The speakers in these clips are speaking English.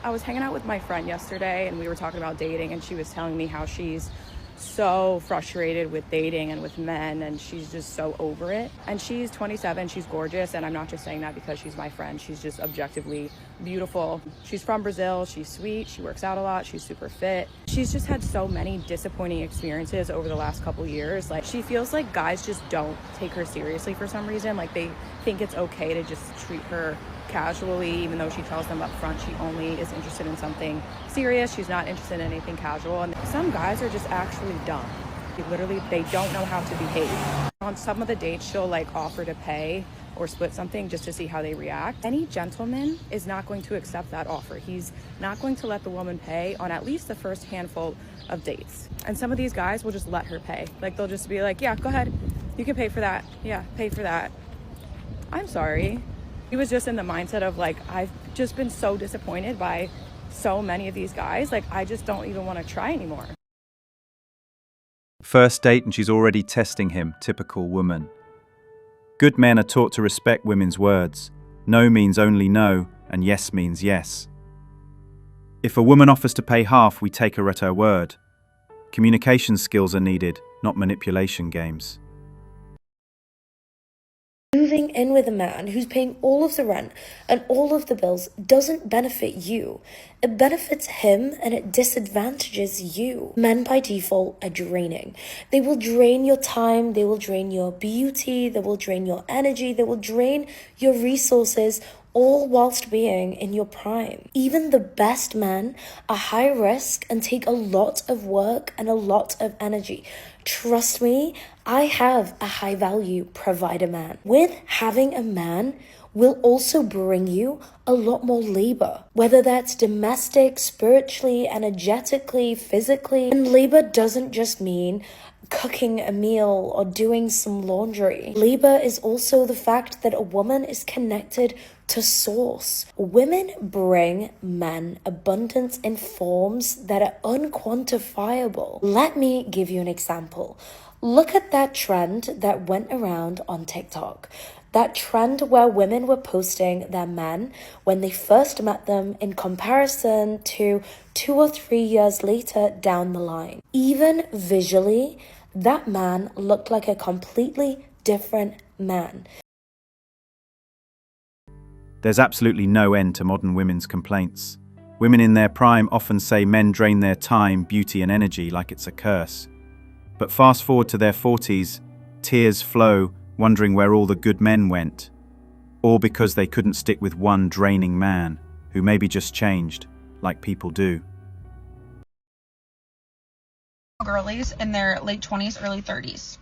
I was hanging out with my friend yesterday and we were talking about dating, and she was telling me how she's so frustrated with dating and with men, and she's just so over it. And she's 27, she's gorgeous, and I'm not just saying that because she's my friend. She's just objectively beautiful. She's from Brazil, she's sweet, she works out a lot, she's super fit. She's just had so many disappointing experiences over the last couple years. Like, she feels like guys just don't take her seriously for some reason. Like, they think it's okay to just treat her casually, even though she tells them up front she only is interested in something serious. She's not interested in anything casual. And some guys are just actually dumb. They don't know how to behave. On some of the dates, she'll like offer to pay or split something just to see how they react. Any gentleman is not going to accept that offer. He's not going to let the woman pay on at least the first handful of dates. And some of these guys will just let her pay. Like, they'll just be like, yeah, go ahead, you can pay for that. Yeah, pay for that. I'm sorry. He was just in the mindset of like, I've just been so disappointed by so many of these guys. Like, I just don't even want to try anymore. First date and she's already testing him, typical woman. Good men are taught to respect women's words. No means only no, and yes means yes. If a woman offers to pay half, we take her at her word. Communication skills are needed, not manipulation games. Moving in with a man who's paying all of the rent and all of the bills doesn't benefit you. It benefits him and it disadvantages you. Men by default are draining. They will drain your time, they will drain your beauty, they will drain your energy, they will drain your resources, all whilst being in your prime. Even the best men are high risk and take a lot of work and a lot of energy. Trust me, I have a high value provider man. With having a man will also bring you a lot more labor, whether that's domestic, spiritually, energetically, physically. And labor doesn't just mean cooking a meal or doing some laundry. Labor is also the fact that a woman is connected to source. Women bring men abundance in forms that are unquantifiable. Let me give you an example. Look at that trend that went around on TikTok. That trend where women were posting their men when they first met them in comparison to 2 or 3 years later down the line. Even visually, that man looked like a completely different man. There's absolutely no end to modern women's complaints. Women in their prime often say men drain their time, beauty and energy like it's a curse. But fast forward to their 40s, tears flow, wondering where all the good men went. All because they couldn't stick with one draining man, who maybe just changed, like people do. Girlies in their late 20s, early 30s.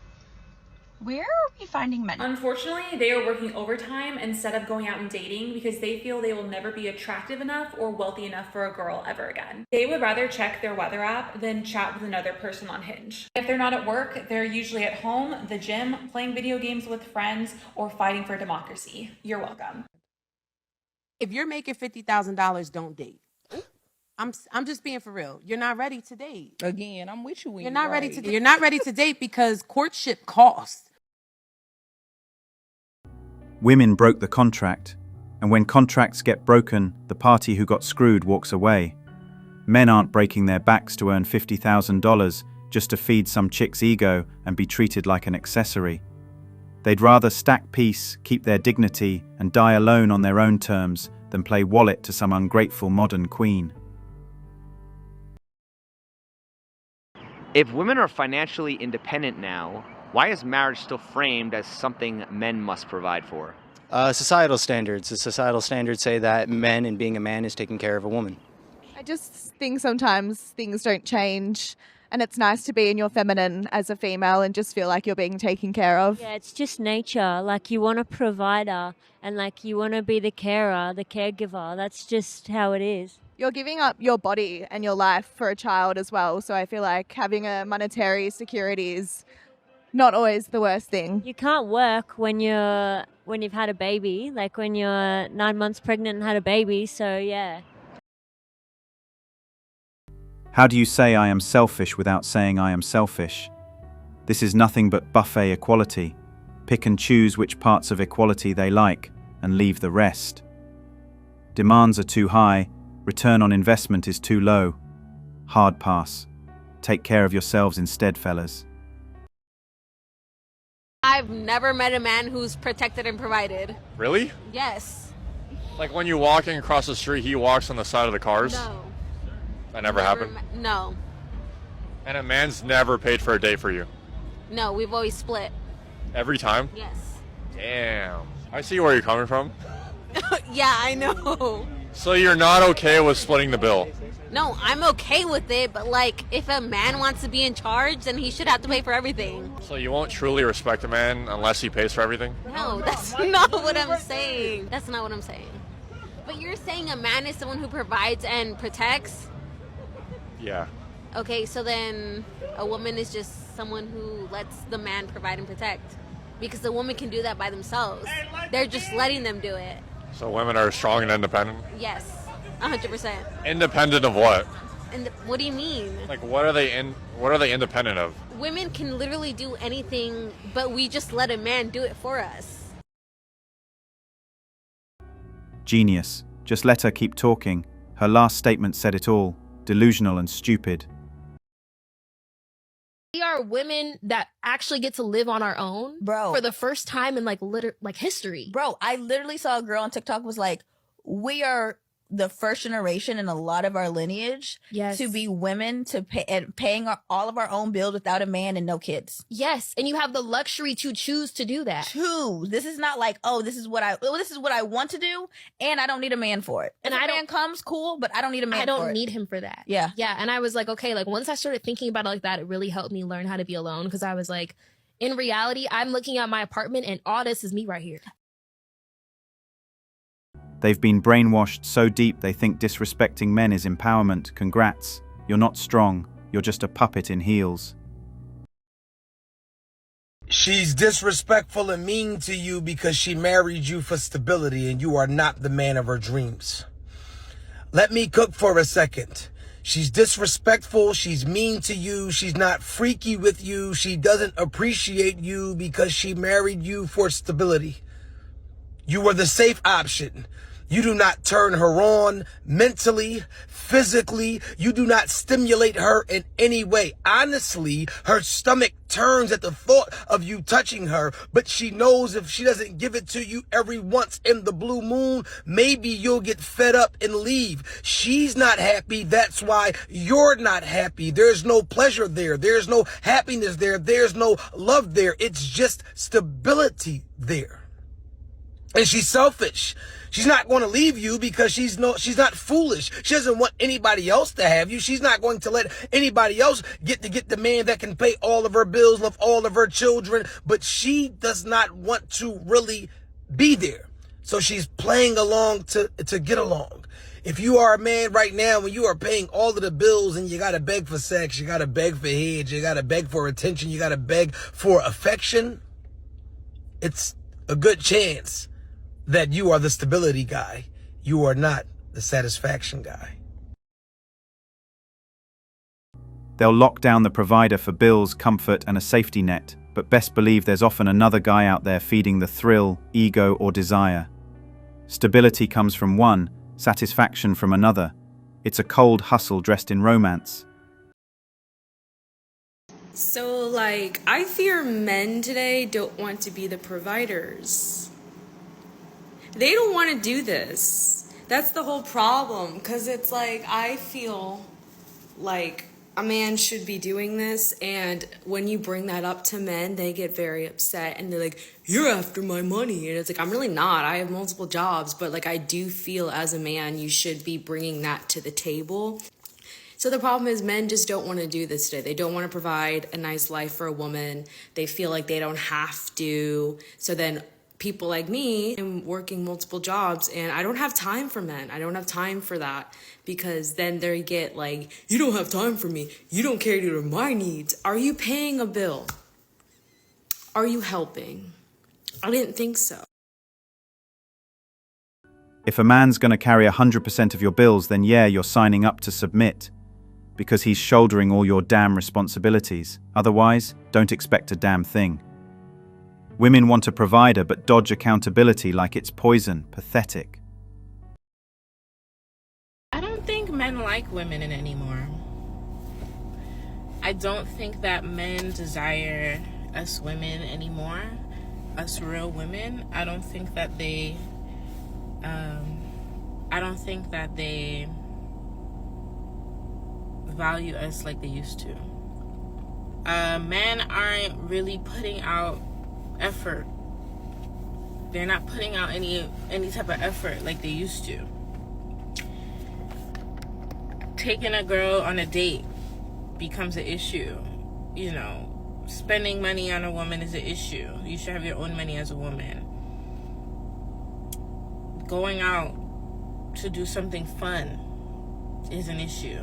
Where are we finding men? Unfortunately, they are working overtime instead of going out and dating because they feel they will never be attractive enough or wealthy enough for a girl ever again. They would rather check their weather app than chat with another person on Hinge. If they're not at work, they're usually at home, the gym, playing video games with friends, or fighting for democracy. You're welcome. If you're making $50,000, don't date. I'm just being for real. You're not ready to date. Again, I'm with you when You're not ready to date. You're not ready to date because courtship costs. Women broke the contract, and when contracts get broken, the party who got screwed walks away. Men aren't breaking their backs to earn $50,000 just to feed some chick's ego and be treated like an accessory. They'd rather stack peace, keep their dignity, and die alone on their own terms than play wallet to some ungrateful modern queen. If women are financially independent now, why is marriage still framed as something men must provide for? Societal standards. The societal standards say that men and being a man is taking care of a woman. I just think sometimes things don't change, and it's nice to be in your feminine as a female and just feel like you're being taken care of. Yeah, it's just nature. Like, you want a provider and like you want to be the carer, the caregiver. That's just how it is. You're giving up your body and your life for a child as well. So I feel like having a monetary security is not always the worst thing. You can't work when you've had a baby, like when you're 9 months pregnant and had a baby. So yeah. How do you say I am selfish without saying I am selfish? This is nothing but buffet equality. Pick and choose which parts of equality they like and leave the rest. Demands are too high, Return on investment is too low. Hard pass. Take care of yourselves instead, fellas. I've never met a man who's protected and provided. Really? Yes. Like when you're walking across the street, he walks on the side of the cars? No. That never happened? No. And a man's never paid for a date for you? No, we've always split. Every time? Yes. Damn. I see where you're coming from. Yeah, I know. So you're not okay with splitting the bill? No, I'm okay with it, but like, if a man wants to be in charge, then he should have to pay for everything. So you won't truly respect a man unless he pays for everything? No, that's not what I'm saying. That's not what I'm saying. But you're saying a man is someone who provides and protects? Yeah. Okay, so then a woman is just someone who lets the man provide and protect. Because the woman can do that by themselves. They're just letting them do it. So women are strong and independent? Yes, 100%. Independent of what? And what do you mean? Like what are they independent of? Women can literally do anything, but we just let a man do it for us. Genius. Just let her keep talking. Her last statement said it all. Delusional and stupid. We are women that actually get to live on our own, bro, for the first time in like history. Bro, I literally saw a girl on TikTok was like, we are the first generation in a lot of our lineage to be women to pay and paying all of our own bills without a man and no kids. Yes, and you have the luxury to choose to do that. Choose. This is not like, oh, this is what I want to do, and I don't need a man for it. And if a man comes, cool, but I don't need a man. I don't need him for that. Yeah, yeah. And I was like, okay, like once I started thinking about it like that, it really helped me learn how to be alone because I was like, in reality, I'm looking at my apartment and all this is me right here. They've been brainwashed so deep they think disrespecting men is empowerment. Congrats. You're not strong. You're just a puppet in heels. She's disrespectful and mean to you because she married you for stability and you are not the man of her dreams. Let me cook for a second. She's disrespectful. She's mean to you. She's not freaky with you. She doesn't appreciate you because she married you for stability. You were the safe option. You do not turn her on mentally, physically. You do not stimulate her in any way. Honestly, her stomach turns at the thought of you touching her, but she knows if she doesn't give it to you every once in the blue moon, maybe you'll get fed up and leave. She's not happy. That's why you're not happy. There's no pleasure there. There's no happiness there. There's no love there. It's just stability there. And she's selfish. She's not going to leave you because she's not foolish. She doesn't want anybody else to have you. She's not going to let anybody else get the man that can pay all of her bills, love all of her children. But she does not want to really be there. So she's playing along to get along. If you are a man right now and you are paying all of the bills and you got to beg for sex, you got to beg for head, you got to beg for attention, you got to beg for affection, it's a good chance that you are the stability guy. You are not the satisfaction guy. They'll lock down the provider for bills, comfort, and a safety net, but best believe there's often another guy out there feeding the thrill, ego, or desire. Stability comes from one, satisfaction from another. It's a cold hustle dressed in romance. So, like, I fear men today don't want to be the providers. They don't want to do this. That's the whole problem. Because it's like, I feel like a man should be doing this. And when you bring that up to men, they get very upset. And they're like, you're after my money. And it's like, I'm really not. I have multiple jobs. But like, I do feel as a man, you should be bringing that to the table. So the problem is men just don't want to do this today. They don't want to provide a nice life for a woman. They feel like they don't have to. So then people like me, I'm working multiple jobs and I don't have time for men. I don't have time for that because then they get like, you don't have time for me. You don't care to my needs. Are you paying a bill? Are you helping? I didn't think so. If a man's going to carry 100% of your bills, then yeah, you're signing up to submit. Because he's shouldering all your damn responsibilities. Otherwise, don't expect a damn thing. Women want a provider but dodge accountability like it's poison. Pathetic. think men like women anymore. I don't think that men desire us women anymore, us real women. I don't think that they value us like they used to. Men aren't really putting out effort. They're not putting out any type of effort like they used to. Taking a girl on a date becomes an issue. You know, spending money on a woman is an issue. You should have your own money as a woman. Going out to do something fun is an issue.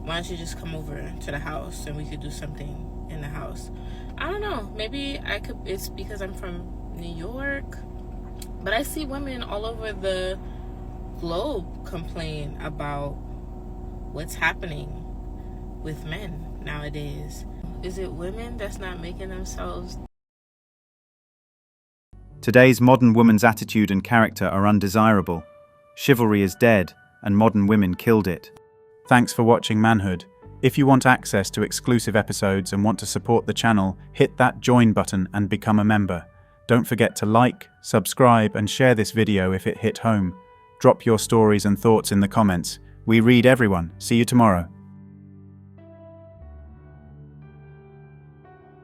Why don't you just come over to the house and we could do something in the house? I don't know. Maybe it's because I'm from New York, but I see women all over the globe complain about what's happening with men nowadays. Is it women that's not making themselves? Today's modern woman's attitude and character are undesirable. Chivalry is dead, and modern women killed it. Thanks for watching Manhood. If you want access to exclusive episodes and want to support the channel, hit that join button and become a member. Don't forget to like, subscribe, and share this video if it hit home. Drop your stories and thoughts in the comments. We read everyone. See you tomorrow.